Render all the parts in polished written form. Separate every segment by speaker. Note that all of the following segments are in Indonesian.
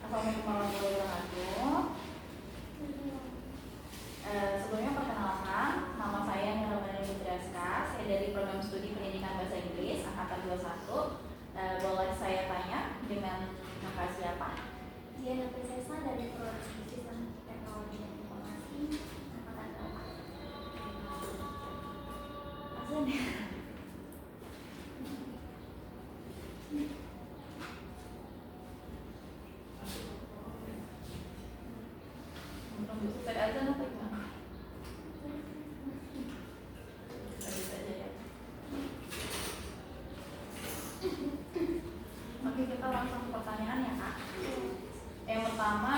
Speaker 1: Assalamualaikum warahmatullahi wabarakatuh. Sebelumnya perkenalkan, nama saya Nira Bandari Putraska. Saya dari program studi pendidikan bahasa Inggris angkatan 21. Boleh saya tanya dengan kakak siapa?
Speaker 2: Diana Prinsesa dari program Sistem Teknologi dan Informasi angkatan 8. Azan ya?
Speaker 1: Saya azan atau gimana? Tadi saja ya. Oke, kita langsung ke pertanyaan ya kak. Yang pertama,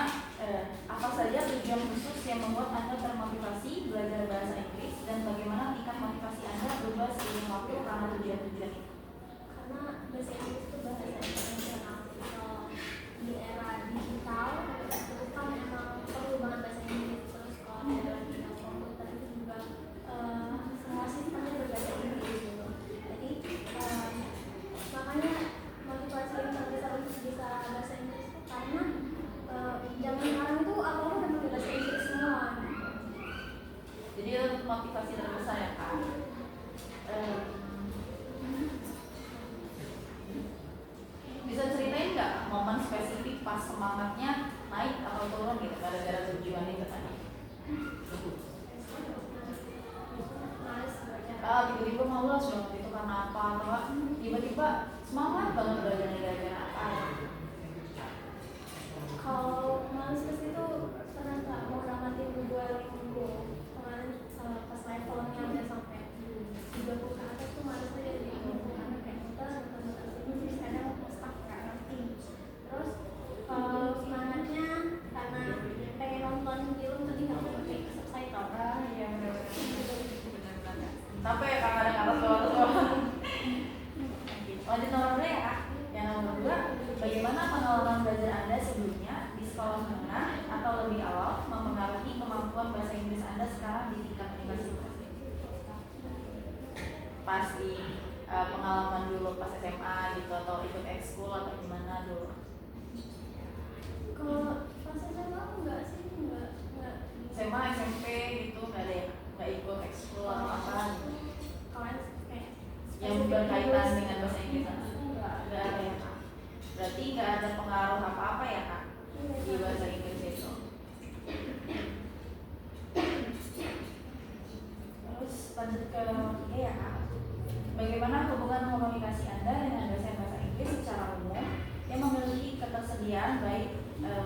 Speaker 1: apa saja tujuan khusus yang membuat Anda termotivasi belajar bahasa Inggris dan bagaimana tingkat motivasi Anda berubah seiring waktu karena tujuan-tujuan itu?
Speaker 2: Karena bahasa Inggris itu bahasa internasional. Kalau di era digital itu kan memang perlu banget bahasa Inggris. Terus kalau ada bidang komputer itu juga semua sistemnya berbahasa Inggris gitu. Jadi makanya motivasi yang terbesar untuk bisa bahasa Inggris itu karena zaman sekarang itu apa-apa udah pakai bahasa Inggris semua.
Speaker 1: Jadi itu motivasi terbesar ya kak. Bisa ceritain nggak momen spesifik pas semangatnya naik atau turun gitu gara-gara tujuan itu tadi? Tiba-tiba malas banget itu karena apa? Atau tiba-tiba semangat banget belajar gara-gara apa?
Speaker 2: Kalau males itu pernah nggak mau namatin Duolingo kemarin pas levelnya udah sampai 30 ke atas tuh males aja jadi karena kayak muter sini terus kadang stuck nggak ngerti. Terus kalau semangatnya karena pengen nonton film tapi nggak mau pakai subtitle.
Speaker 1: Iya benar-benar. Sampai ya kak kadang-kadang soal-soal. Lanjut nomor 2 ya kak. Yang nomor 2, bagaimana pengalaman belajar Anda sebelumnya di sekolah menengah atau lebih awal mempengaruhi kemampuan bahasa Inggris Anda sekarang di tingkat universitas? Pas di pengalaman dulu pas SMA gitu atau ikut ekskul atau gimana dulu?
Speaker 2: Kalau pas SMA enggak sih enggak.
Speaker 1: SMA, SMP gitu nggak ada ya? Nggak ikut ekskul atau apa?
Speaker 2: Kalau kayak
Speaker 1: Yang berkaitan dengan bahasa Inggris nggak ada ya kak? Berarti nggak ada pengaruh apa-apa ya kak di bahasa Inggris itu? Terus lanjut ke nomor 3 ya kak. Bagaimana hubungan komunikasi Anda dengan dosen bahasa Inggris secara umum yang memiliki ketersediaan baik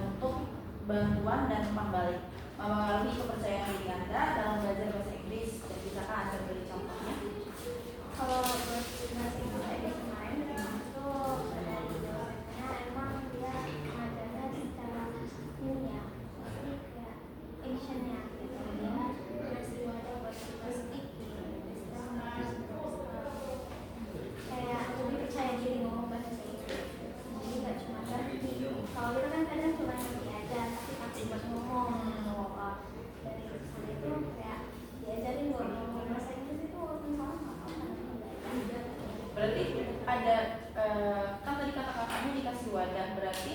Speaker 1: untuk bantuan dan umpan balik mempengaruhi kepercayaan diri Anda dalam belajar bahasa Inggris, dan bisakah Anda beri contohnya?
Speaker 2: Kalau bahasa Inggris kemarin itu ada di dosennya emang dia ngajarnya secara ini ya, maksudnya kayak actionnya gitu. Dia ngasih wadah buat kita speaking, kayak lebih percaya diri ngomong bahasa Inggris. Jadi nggak cuma ngerti. Kalau kita kan kadang cuma ngerti aja, tapi takut buat ngomong. Dari sana itu kayak diajarin buat ngomong bahasa Inggris itu walaupun salah nggak apa-apa.
Speaker 1: Berarti ada kan tadi kata kakaknya dikasih wadah, berarti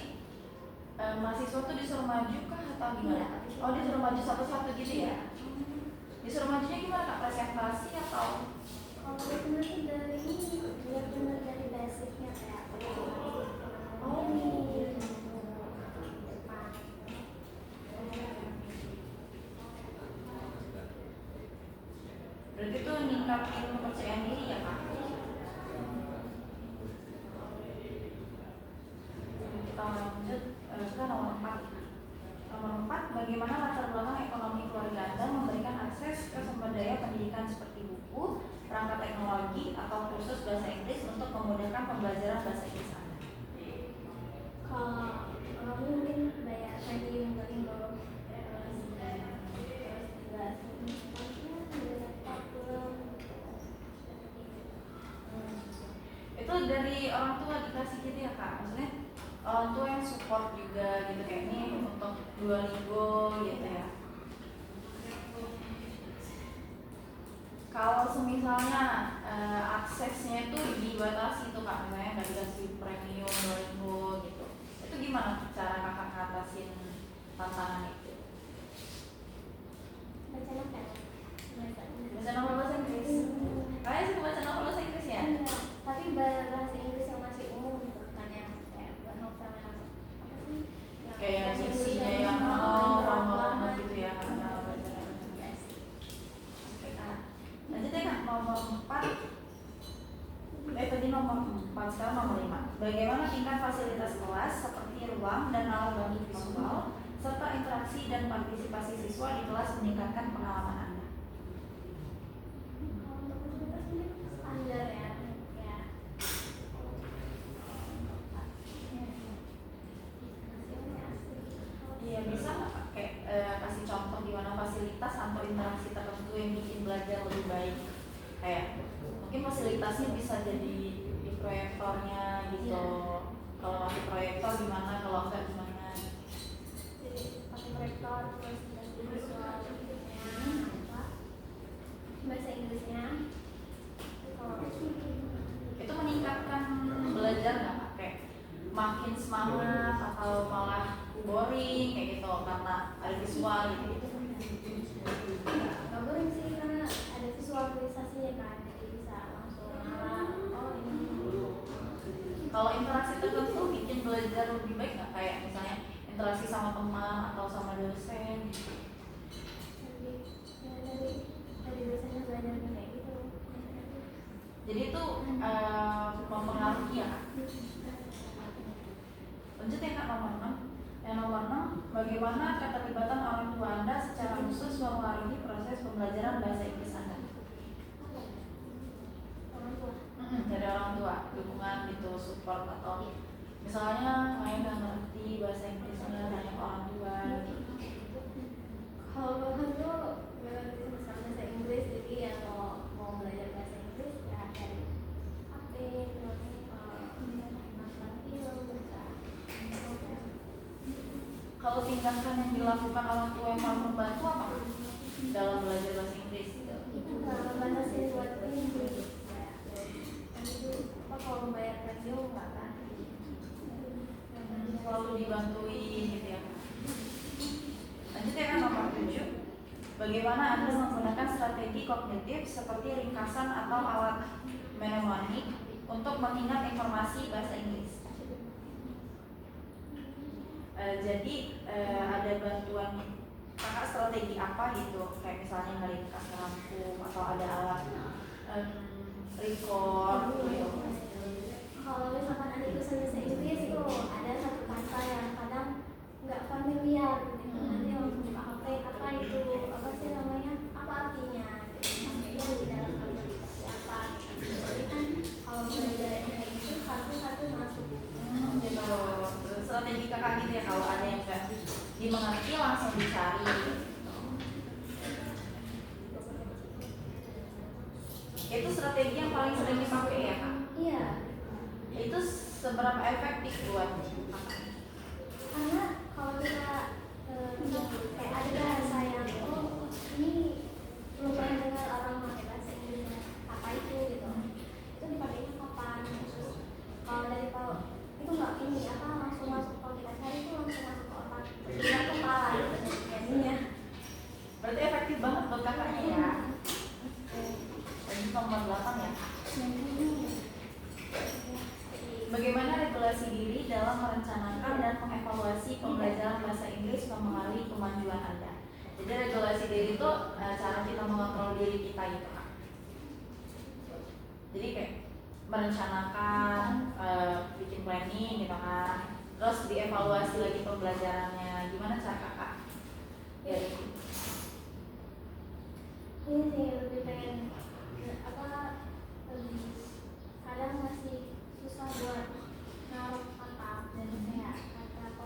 Speaker 1: mahasiswa tuh disuruh maju kah atau gimana? Oh disuruh maju satu-satu gitu ya? Disuruh majunya gimana kak? Presentasi atau?
Speaker 2: Kalau itu dari ini benar-benar dari basicnya kayak ini
Speaker 1: Berarti itu ningkatin kepercayaan diri ya kak? Kita lanjut ke nomor 4. Nomor 4, bagaimana latar belakang ekonomi keluarga Anda memberikan akses ke sumber daya pendidikan seperti buku, perangkat teknologi, atau kursus bahasa Inggris untuk memudahkan pembelajaran bahasa Inggris Anda?
Speaker 2: kalau mungkin bayar di Duolingo
Speaker 1: Itu dari orang tua dikasih gitu ya kak? Maksudnya orang tua yang support juga gitu kayak ini untuk Duolingo gitu ya? Kalau semisalnya aksesnya itu dibatasi tuh kak, misalnya nggak dikasih premium Duolingo gitu, itu gimana cara kakak tantangan itu?
Speaker 2: Baca novel.
Speaker 1: Baca novel bahasa Inggris. Kalian suka baca novel bahasa Inggris ya?
Speaker 2: Iya, tapi bahasa Inggris yang masih umum gitu, bukan yang kayak novel yang apa sih? Yang
Speaker 1: Kayak
Speaker 2: bahasa Inggris
Speaker 1: fiksinya
Speaker 2: yang
Speaker 1: yang
Speaker 2: berat
Speaker 1: lama
Speaker 2: banget.
Speaker 1: gitu ya.
Speaker 2: Yes.
Speaker 1: Oke, Kak. Lanjut ya Kak, nomor 4. Tadi nomor 4, sekarang nomor 5. Bagaimana tingkat fasilitas kelas seperti ruang dan alat bantu visual serta interaksi dan partisipasi siswa di kelas meningkatkan pengalaman Anda?
Speaker 2: Kalau untuk fasilitas ini standar ya, ya.
Speaker 1: Iya, bisa nggak Kak kayak kasih contoh gimana fasilitas atau interaksi tertentu yang bikin belajar lebih baik? Kayak mungkin fasilitasnya bisa jadi di proyektornya gitu.
Speaker 2: Iya.
Speaker 1: Kalau masih proyektor gimana, kalau enggak gimana?
Speaker 2: Jadi pakai proyektor terus dari visual apa bahasa Inggrisnya kalau
Speaker 1: Itu meningkatkan belajar nggak Kak? Kayak makin semangat atau malah boring kayak gitu karena ada visual gitu?
Speaker 2: nggak boring sih karena ada visualisasinya kan, jadi bisa langsung oh ini.
Speaker 1: Kalau interaksi tertentu bikin belajar lebih baik nggak? Kayak misalnya interaksi sama teman atau sama dosen?
Speaker 2: Dari biasanya belajar kayak gitu.
Speaker 1: Jadi itu mempengaruhi ya Kak? Lanjut ya Kak, nomor 6. Yang nomor 6, bagaimana keterlibatan orang tua Anda secara khusus mempengaruhi proses pembelajaran bahasa Inggris Anda?
Speaker 2: Orang tua.
Speaker 1: Dari orang tua, dukungan gitu, support atau misalnya saya nggak ngerti bahasa Inggrisnya, tanya ke orang tua gitu.
Speaker 2: Kalau orang tua nggak ngerti sama bahasa Inggris, jadi ya mau belajar bahasa Inggris ya dari HP terus nonton film baca novel.
Speaker 1: Kalau tindakan yang dilakukan orang tua yang paling membantu apa dalam belajar bahasa Inggris?
Speaker 2: Itu nggak membatasi buat Inggris ya. Itu apa kalau membayar radio nggak kan?
Speaker 1: Selalu dibantuin gitu ya. Lanjut ya Kak, nomor 7. Bagaimana Anda menggunakan strategi kognitif seperti ringkasan atau alat mnemonik untuk mengingat informasi bahasa Inggris? Jadi ada bantuan Kakak strategi apa gitu? Kayak misalnya ngeringkas rangkum atau ada alat record gitu.
Speaker 2: Kalau misalkan ada tulisan bahasa Inggris tuh ada satu kata yang kadang nggak familiar gitu. Nanti langsung buka HP apa itu apa sih namanya apa artinya gitu. Artinya di dalam kalimat seperti apa gitu. Jadi kan kalau belajar kayak gitu satu-satu masuk.
Speaker 1: Gitu. Terus strategi Kakak gitu ya, kalau ada yang nggak dimengerti langsung dicari gitu. Itu strategi yang paling sering dipakai ya Kak?
Speaker 2: Iya.
Speaker 1: Itu seberapa efektif buat Kakak?
Speaker 2: Karena kalau kita kayak ada bahasa yang ini belum pernah dengar orang pakai bahasa Inggris apa itu gitu, itu dipakainya kapan, terus kalau dari kalau itu nggak ini apa langsung masuk, kalau kita cari itu langsung masuk ke otak tidak kepala gitu jadinya.
Speaker 1: Berarti efektif banget buat Kakaknya ya. Lanjut nomor 8 ya. Bagaimana regulasi diri dalam merencanakan dan mengevaluasi pembelajaran bahasa Inggris mempengaruhi kemajuan Anda? Jadi regulasi diri itu cara kita mengontrol diri kita gitu Kak. Jadi kayak merencanakan, bikin planning gitu kan. Terus dievaluasi lagi pembelajarannya. Gimana cara Kakak? Ya,
Speaker 2: Ini sih lebih pengen apa kadang masih susah buat naruh kata dan kayak kata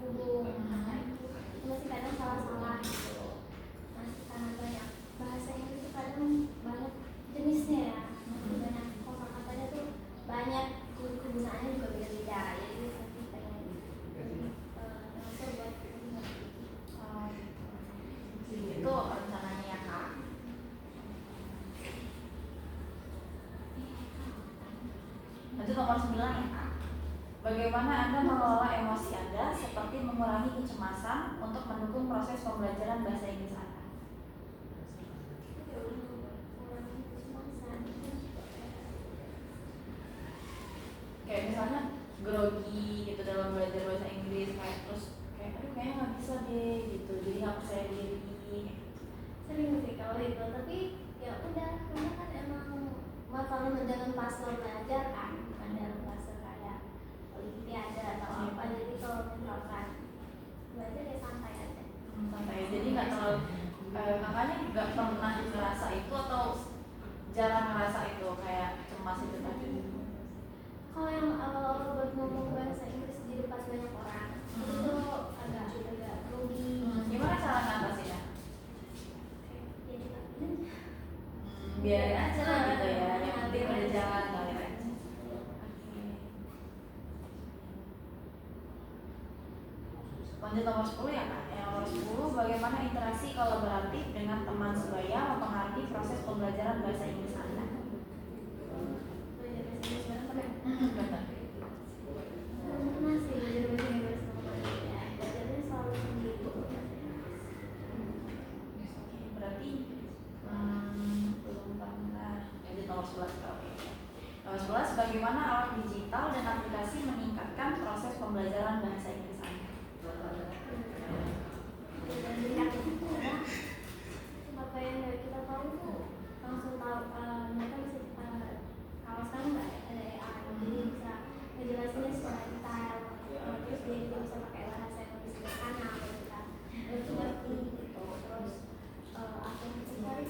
Speaker 2: hubung kata itu masih kadang salah-salah gitu, masih karena banyak bahasa Inggris itu kadang banyak jenisnya ya, masih banyak kata-katanya tuh banyak, kegunaannya juga beda-beda, jadi masih pengen ngasih buat
Speaker 1: itu rencananya ya Kak. Lanjut nomor 9 ya Kak. Bagaimana Anda Anda mengelola emosi Anda seperti mengurangi kecemasan untuk mendukung proses pembelajaran bahasa Inggris Anda. Kayak misalnya grogi gitu dalam belajar bahasa Inggris, kayak terus kayak aduh kayaknya nggak bisa deh gitu, jadi nggak percaya diri.
Speaker 2: Sering sih kalau itu, tapi ya udah karena kan emang kalau dalam fase belajar kan bukan dalam fase kayak olimpiade atau apa, jadi kalau misalkan belajar ya santai aja.
Speaker 1: Santai, jadi nggak terlalu kakaknya nggak pernah ngerasa itu atau jarang ngerasa itu kayak cemas itu tadi.
Speaker 2: Kalau yang awal-awal buat ngomong bahasa Inggris di depan banyak orang itu agak grogi.
Speaker 1: Gimana cara ngatasinnya?
Speaker 2: Jadi
Speaker 1: Biarin aja lah gitu ya, yang penting ada jalan ngalir aja. Lanjut nomor 10 ya kak. Yang nomor 10, bagaimana interaksi kolaboratif dengan teman sebaya mempengaruhi proses pembelajaran bahasa Inggris Anda?
Speaker 2: belajar bahasa Inggris bareng pernah?
Speaker 1: Benar.
Speaker 2: Pernah sih belajar bahasa Inggris sama teman ya. Belajarnya selalu sendiri.
Speaker 1: Berarti belum pernah. Lanjut nomor 11 kak. Nomor 11, bagaimana alat digital dan aplikasi meningkatkan proses pembelajaran bahasa Inggris Anda?
Speaker 2: Apa yang nggak kita tahu tuh langsung tahu, mereka bisa kalau sekarang nggak ada AI jadi bisa ngejelasinnya secara detail, terus dia juga bisa pakai bahasa yang lebih sederhana kalau kita ngerti gitu, terus apa yang kita cari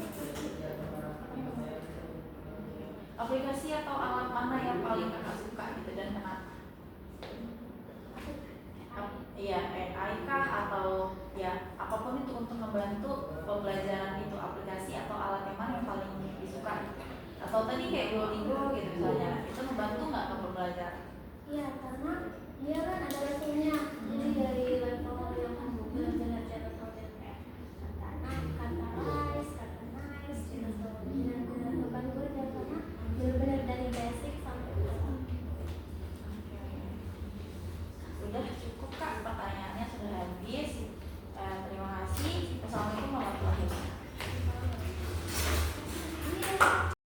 Speaker 1: Aplikasi atau alat mana yang paling kakak suka gitu dan kenapa? Iya, AI kah atau ya apapun itu untuk membantu pembelajaran itu, aplikasi atau alat yang mana yang paling disukai? Atau tadi kayak Duolingo gitu misalnya, itu membantu nggak ke pembelajaran?
Speaker 2: iya karena dia kan ada levelnya, jadi dari level yang belajar